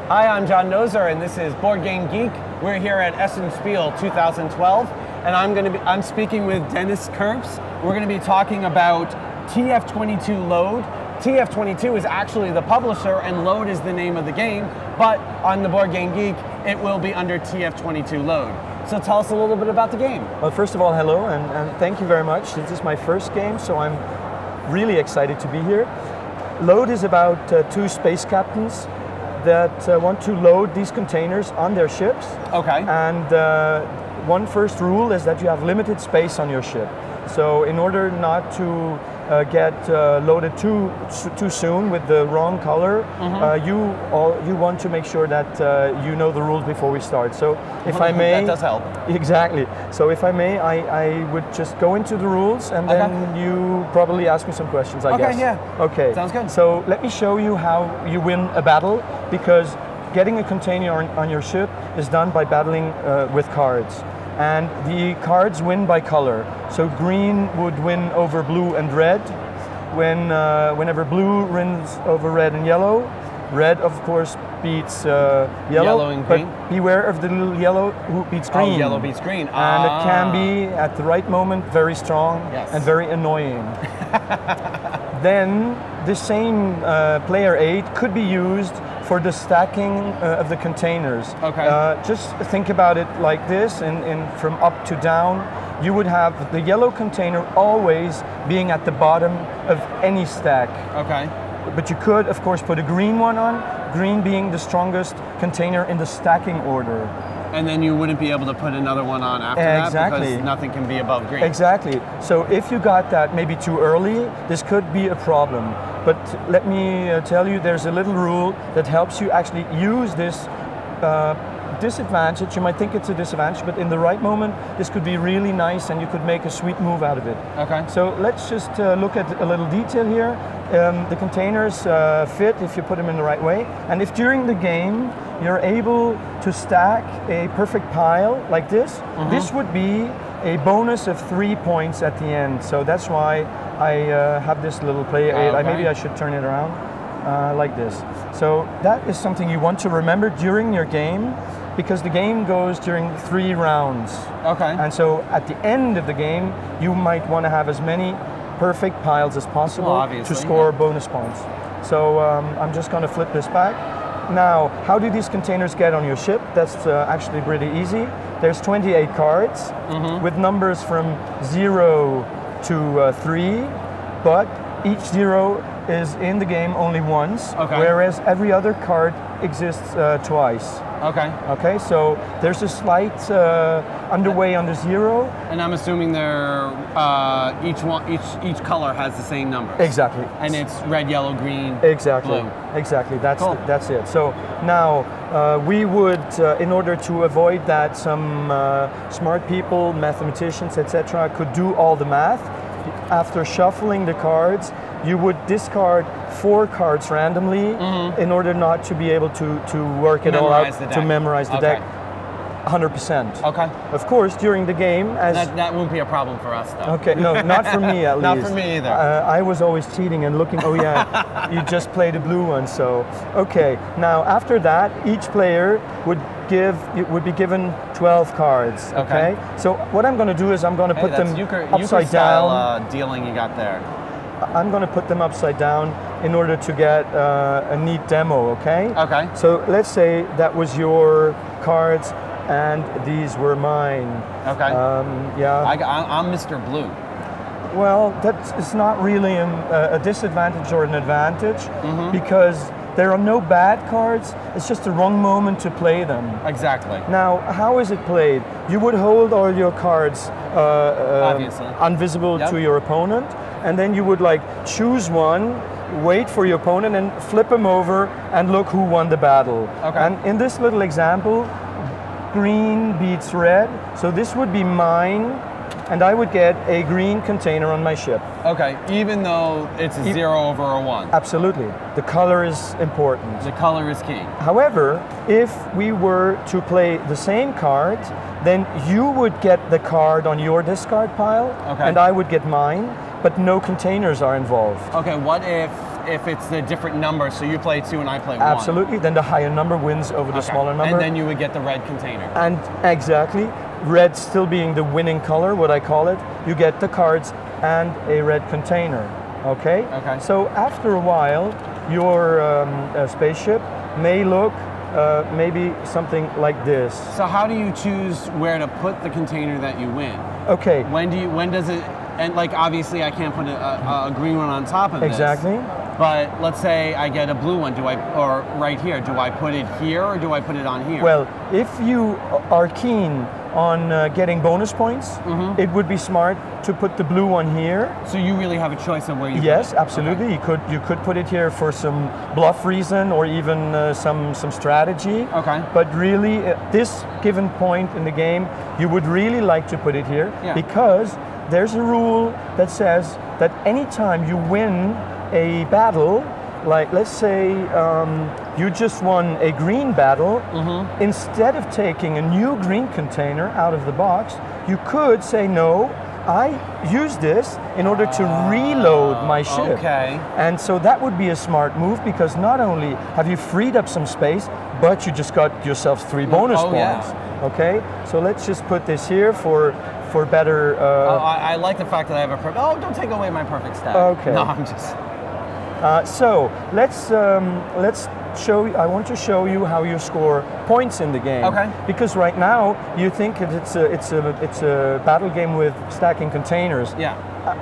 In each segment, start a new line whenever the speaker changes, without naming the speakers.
Hi, I'm John Noser, and this is Board Game Geek. We're here at Spiel 2012, and I'm speaking with Dennis Kerps. We're going to be talking about TF22 Load. TF22 is actually the publisher, and Load is the name of the game, but on the Board Game Geek, it will be under TF22 Load. So tell us a little bit about the game.
Well, first of all, hello, and thank you very much. This is my first game, so I'm really excited to be here. Load is about two space captains that want to load these containers on their ships. Okay. And one first rule is that you have limited space on your ship. So in order not to get loaded too soon with the wrong color, you want to make sure that you know the rules before we start. So if I may...
That does help.
Exactly. So if I may, I would just go into the rules and then you probably ask me some questions, I guess.
Okay, yeah.
Okay.
Sounds good.
So let me show you how you win a battle, because getting a container on your ship is done by battling with cards. And the cards win by color. So green would win over blue and red. Whenever blue wins over red and yellow, red of course beats yellow
and
but
green.
Beware of the little yellow who beats green.
Oh, yellow beats green.
And it can be, at the right moment, very strong and very annoying. Then the same player 8 could be used for the stacking of the containers. Okay. Just think about it like this, and from up to down, you would have the yellow container always being at the bottom of any stack. Okay. But you could, of course, put a green one on, green being the strongest container in the stacking order.
And then you wouldn't be able to put another one on after that because nothing can be above green.
Exactly. So if you got that maybe too early, this could be a problem. But let me tell you, there's a little rule that helps you actually use this disadvantage. You might think it's a disadvantage, but in the right moment, this could be really nice and you could make a sweet move out of it. Okay. So let's just look at a little detail here. The containers fit if you put them in the right way. And if during the game you're able to stack a perfect pile like this, this would be a bonus of 3 points at the end. So that's why I have this little player aid. Maybe I should turn it around like this. So that is something you want to remember during your game, because the game goes during 3 rounds. Okay. And so at the end of the game, you might want to have as many perfect piles as possible to score bonus points. So I'm just going to flip this back. Now, how do these containers get on your ship? That's actually pretty easy. There's 28 cards with numbers from 0 to 3, but each 0 is in the game only once, whereas every other card exists twice. Okay. Okay, so there's a slight underway on the 0.
And I'm assuming they're each color has the same number.
Exactly.
And it's red, yellow, green,
exactly.
blue.
Exactly. That's it. So now we would, in order to avoid that, some smart people, mathematicians, etc., could do all the math. After shuffling the cards, you would discard 4 cards randomly in order not to be able to work it all out, to memorize the deck 100%. Okay. Of course, during the game,
that won't be a problem for us, though.
Okay, no, not for me at least.
Not for me either.
I was always cheating and looking, oh yeah, you just played a blue one, so. Okay, now after that, each player would be given 12 cards, okay? So what I'm going to do is I'm going to put them upside down.
Dealing you got there.
I'm going to put them upside down in order to get a neat demo, okay? Okay. So let's say that was your cards and these were mine. Okay. Yeah.
I'm Mr. Blue.
Well, that's not really a disadvantage or an advantage, because there are no bad cards, it's just the wrong moment to play them. Exactly. Now, how is it played? You would hold all your cards invisible to your opponent, and then you would choose one, wait for your opponent, and flip him over and look who won the battle. Okay. And in this little example, green beats red, so this would be mine, and I would get a green container on my ship. Okay, even though it's a 0 over a 1. Absolutely. The color is important.
The color is key.
However, if we were to play the same card, then you would get the card on your discard pile, and I would get mine, but no containers are involved.
Okay, what if if it's the different number, so you play 2 and I play 1.
Absolutely. Then the higher number wins over the smaller number.
And then you would get the red container.
And exactly, red still being the winning color, what I call it, you get the cards and a red container. Okay?
Okay.
So after a while, your spaceship may look maybe something like this.
So how do you choose where to put the container that you win?
Okay.
When does it, and like obviously I can't put a green one on top of this.
Exactly.
But let's say I get a blue one, or right here, do I put it here or do I put it on here?
Well, if you are keen on getting bonus points, it would be smart to put the blue one here.
So you really have a choice of where you
Yes,
put it?
absolutely.
Okay.
You could put it here for some bluff reason or even some strategy.
Okay.
But really, this given point in the game, you would really like to put it here because there's a rule that says that anytime you win a battle, like let's say you just won a green battle, instead of taking a new green container out of the box, you could say, no, I use this in order to reload my ship.
Okay.
And so that would be a smart move because not only have you freed up some space, but you just got yourself 3 bonus points.
Yeah.
Okay, so let's just put this here for better.
I like the fact that I have a perfect. Oh, don't take away my perfect stat.
Okay.
No, I'm just.
So let's show you. I want to show you how you score points in the game.
Okay.
Because right now you think it's a battle game with stacking containers.
Yeah.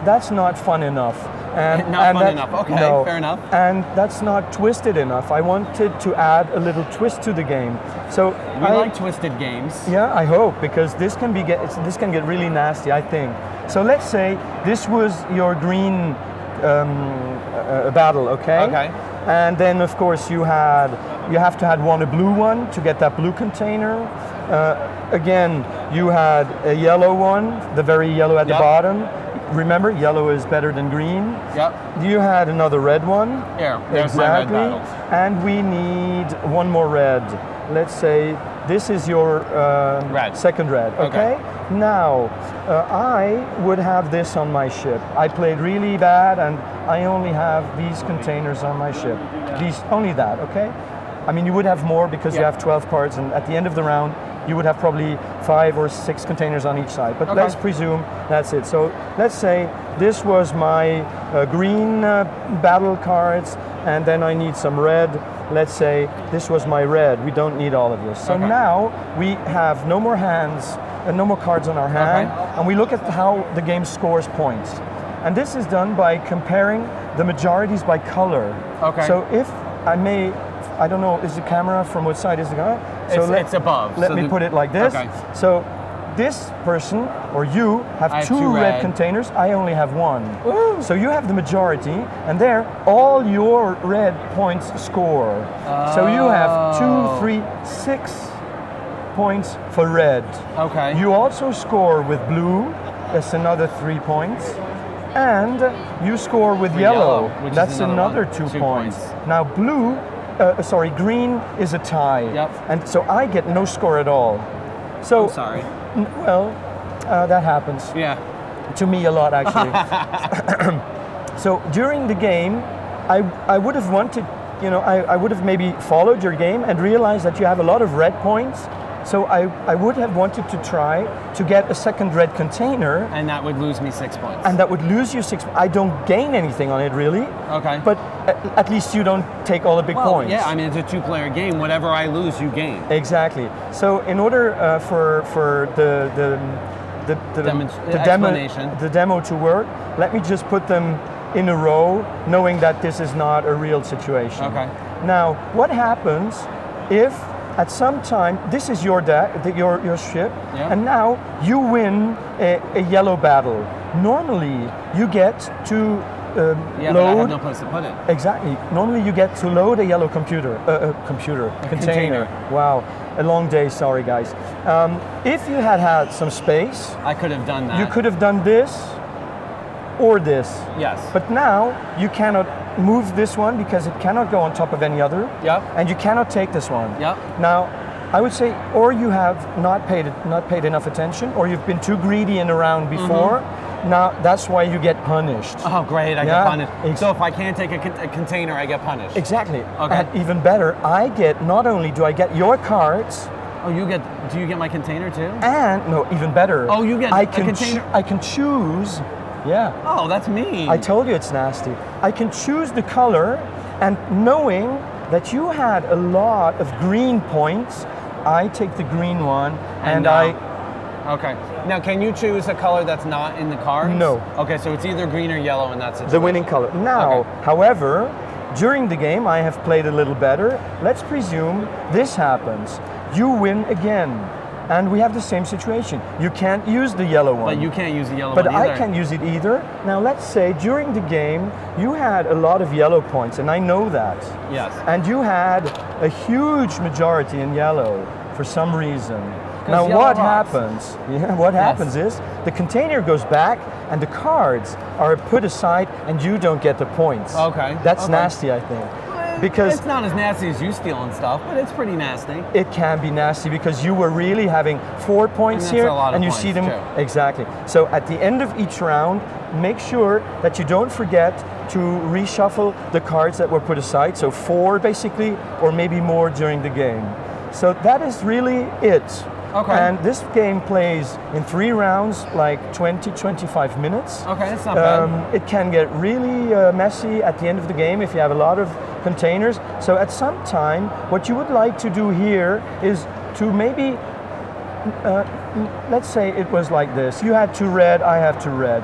That's not fun enough.
Not fun enough. Okay,
no,
fair enough.
And that's not twisted enough. I wanted to add a little twist to the game. So
we like twisted games.
Yeah, I hope, because this can get really nasty, I think. So let's say this was your green battle, okay?
Okay.
And then of course you have to have a blue one to get that blue container. Again, you had a yellow one, the very yellow at the bottom. Remember, yellow is better than green.
Yep.
You had another red one.
Here, there's my red battle.
And we need one more red. Let's say this is your second red. Okay. Now, I would have this on my ship. I played really bad, and I only have these containers on my ship. Only that. Okay. I mean, you would have more because you have 12 cards, and at the end of the round, you would have probably 5 or 6 containers on each side. But let's presume that's it. So let's say this was my green battle cards, and then I need some red. Let's say this was my red. We don't need all of this. So now we have no more hands and no more cards on our hand, and we look at how the game scores points. And this is done by comparing the majorities by color. Okay. So if I may, I don't know, is the camera from what side is the camera? So
it's above.
Let me put it like this. Okay. So this person, or you, have two red containers. I only have 1. Ooh. So you have the majority, and there, all your red points score. So you have 2, 3, 6 points for red. Okay. You also score with blue. That's another 3 points. And you score with yellow. That's another 2 points. Now blue, green is a tie. Yep. And so I get no score at all. So,
I'm sorry.
Well, that happens.
Yeah.
To me a lot, actually. So during the game, I would have wanted, I would have maybe followed your game and realized that you have a lot of red points. So I would have wanted to try to get a second red container.
And that would lose me 6 points.
And that would lose you 6. I don't gain anything on it, really. Okay. But at least you don't take all the big points.
Yeah, I mean, it's a 2-player game. Whatever I lose, you gain.
Exactly. So in order for the demo to work, let me just put them in a row, knowing that this is not a real situation. Okay. Now, what happens if at some time, this is your your ship, and now you win a yellow battle. Normally, you get to load.
But I have no place to put it.
Exactly. Normally, you get to load a yellow container. Wow, a long day. Sorry, guys. If you had some space,
I could have done that.
You could have done this or this.
Yes.
But now you cannot move this one because it cannot go on top of any other. Yep. And you cannot take this one. Yep. Now, I would say, or you have not paid enough attention, or you've been too greedy in a round before, now that's why you get punished.
Oh, great! I
Yeah,
get punished. So if I can't take a container, I get punished.
Exactly.
Okay.
And even better, I get, not only do I get your cards,
Oh, do you get my container too?
and no, even better.
Oh, you get
I
a
can
container?
I can choose. Yeah.
Oh, that's mean.
I told you it's nasty. I can choose the color, and knowing that you had a lot of green points, I take the green one, and
Okay. Now, can you choose a color that's not in the cards?
No.
Okay, so it's either green or yellow in that situation.
the winning color. Now,
Okay.
however, during the game I have played a little better. Let's presume this happens. You win again, and we have the same situation. You can't use the yellow one.
But you can't use the yellow
But
one either.
I can't use it either. Now let's say during the game you had a lot of yellow points, and I know that.
Yes.
And you had a huge majority in yellow for some reason.
'Cause
Now
yellow
what
rocks.
happens? Yeah, what happens is the container goes back and the cards are put aside and you don't get the points.
Okay,
That's
okay.
nasty, I think. Because
it's not as nasty as you stealing stuff, but it's pretty nasty.
it can be nasty because you were really having 4 points
And that's
here,
a lot of
and you
points,
see them
too.
exactly. So at the end of each round, make sure that you don't forget to reshuffle the cards that were put aside. So 4 basically, or maybe more during the game. So that is really it.
Okay.
And this game plays in 3 rounds, like 20-25 minutes.
Okay, that's not bad.
It can get really messy at the end of the game if you have a lot of containers. So at some time, what you would like to do here is to maybe, let's say it was like this. You had 2 red, I have 2 red.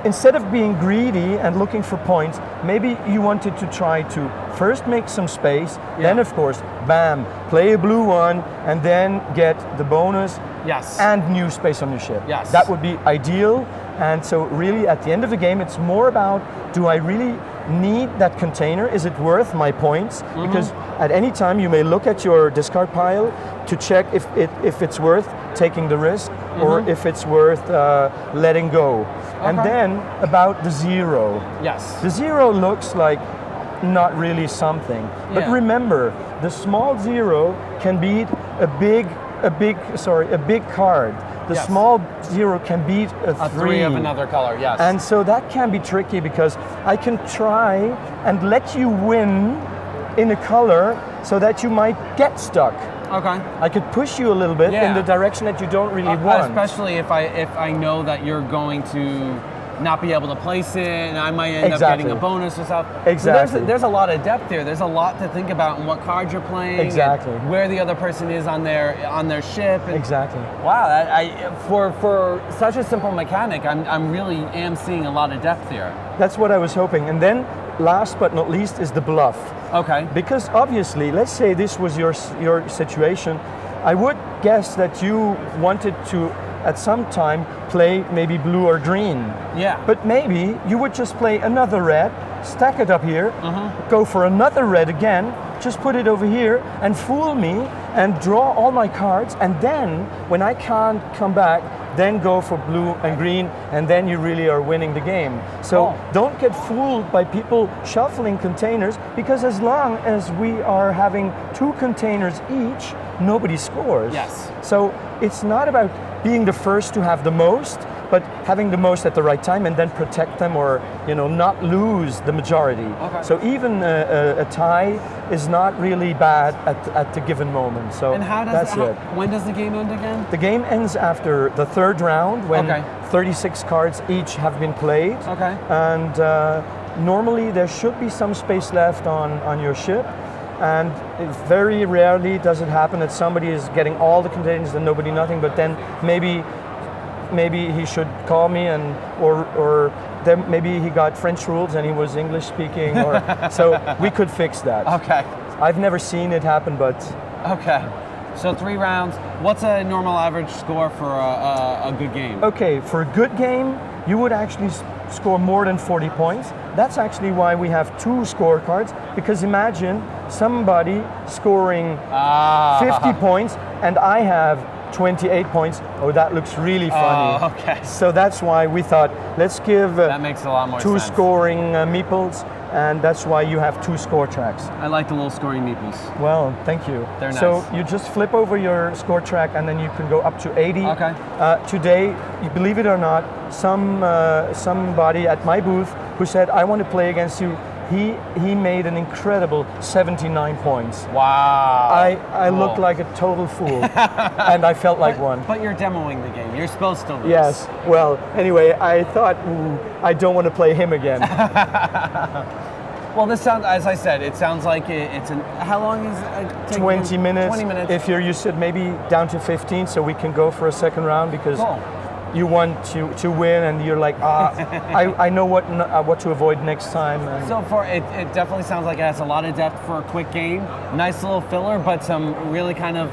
Instead of being greedy and looking for points, maybe you wanted to try to first make some space, then of course, bam, play a blue one, and then get the bonus
Yes.
and new space on your ship.
Yes.
That would be ideal. And so really at the end of the game, it's more about, do I really need that container? Is it worth my points? Because at any time you may look at your discard pile to check if it's worth taking the risk or if it's worth letting go. And
Okay.
then about the 0.
Yes.
The 0 looks like not really something. But
Yeah.
remember, the small 0 can beat a big card. The
Yes.
small 0 can beat a
A 3 of another color, yes.
And so that can be tricky because I can try and let you win in a color so that you might get stuck.
okay.
I could push you a little bit in
Yeah.
the direction that you don't really want.
Especially if I know that you're going to not be able to place it, and I might end up
Exactly.
getting a bonus or something.
Exactly.
So there's a lot of depth here. There's a lot to think about in what cards you're playing, and
Exactly.
where the other person is on their ship. And
Exactly.
wow, for such a simple mechanic, I'm really am seeing a lot of depth here.
That's what I was hoping. And then last but not least is the bluff.
Okay.
Because obviously, let's say this was your situation, I would guess that you wanted to at some time play maybe blue or green.
Yeah.
But maybe you would just play another red, stack it up here, go for another red again, just put it over here and fool me and draw all my cards, and then when I can't come back, then go for blue and green, and then you really are winning the game. So don't get fooled by people shuffling containers, because as long as we are having 2 containers each, nobody scores.
Yes.
So it's not about being the first to have the most, but having the most at the right time and then protect them, or not lose the majority.
Okay.
So even a tie is not really bad at the given moment. So
And
that's it.
when does the game end again?
The game ends after the 3rd round when
Okay.
36 cards each have been played.
Okay.
And normally there should be some space left on your ship. And very rarely does it happen that somebody is getting all the containers and nobody nothing, but then maybe he should call me, and or then maybe he got French rules and he was English speaking, or so we could fix that.
Okay.
I've never seen it happen, but
Okay. So 3 rounds. What's a normal average score for a good game?
okay, for a good game, you would actually score more than 40 points. That's actually why we have 2 scorecards, because imagine somebody scoring 50 points and I have 28 points. Oh, that looks really funny.
Oh, okay.
So that's why we thought, let's give
That makes a lot more
2
sense.
scoring meeples and that's why you have 2 score tracks.
I like the little scoring meeples.
Well, thank you.
They're nice.
So you just flip over your score track and then you can go up to 80.
Okay.
Today, you believe it or not, somebody at my booth who said, I want to play against you, he made an incredible 79 points.
Wow.
I looked like a total fool, and I felt like one.
But you're demoing the game. You're supposed to lose.
Yes. Well, anyway, I thought, I don't want to play him again.
Well, this sounds, as I said, it sounds like it's an, how long is it?
20 minutes.
20 minutes.
If you're used to it, maybe down to 15, so we can go for a second round because
Cool.
you want to win, and you're like, I know what to avoid next time. And
So far, it definitely sounds like it has a lot of depth for a quick game. Nice little filler, but some really kind of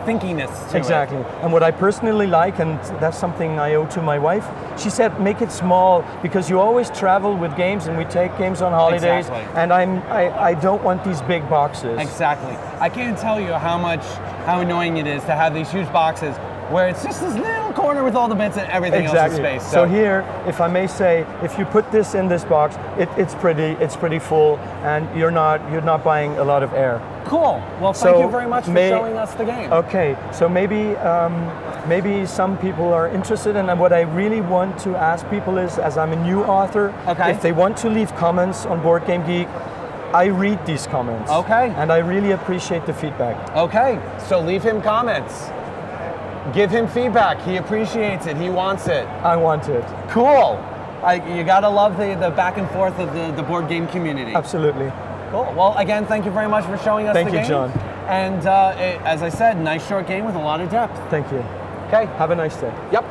thinkiness to
exactly.
it.
And what I personally like, and that's something I owe to my wife, she said, make it small, because you always travel with games, and we take games on holidays,
Exactly.
and I don't want these big boxes.
Exactly. I can't tell you how annoying it is to have these huge boxes where it's just this little corner with all the bits and everything else in space.
So here, if I may say, if you put this in this box, it's pretty full, and you're not buying a lot of air.
Cool. Well, thank you very much for showing us the game.
Okay, so maybe some people are interested, and what I really want to ask people is, as I'm a new author,
Okay.
if they want to leave comments on Board Game Geek, I read these comments.
Okay.
And I really appreciate the feedback.
Okay, so leave him comments. Give him feedback. He appreciates it. He wants it.
I want it.
Cool. You gotta love the back and forth of the board game community.
Absolutely.
Cool. Well, again, thank you very much for showing us the game.
Thank you, John.
And as I said, nice short game with a lot of depth.
Thank you.
Okay.
Have a nice day.
Yep.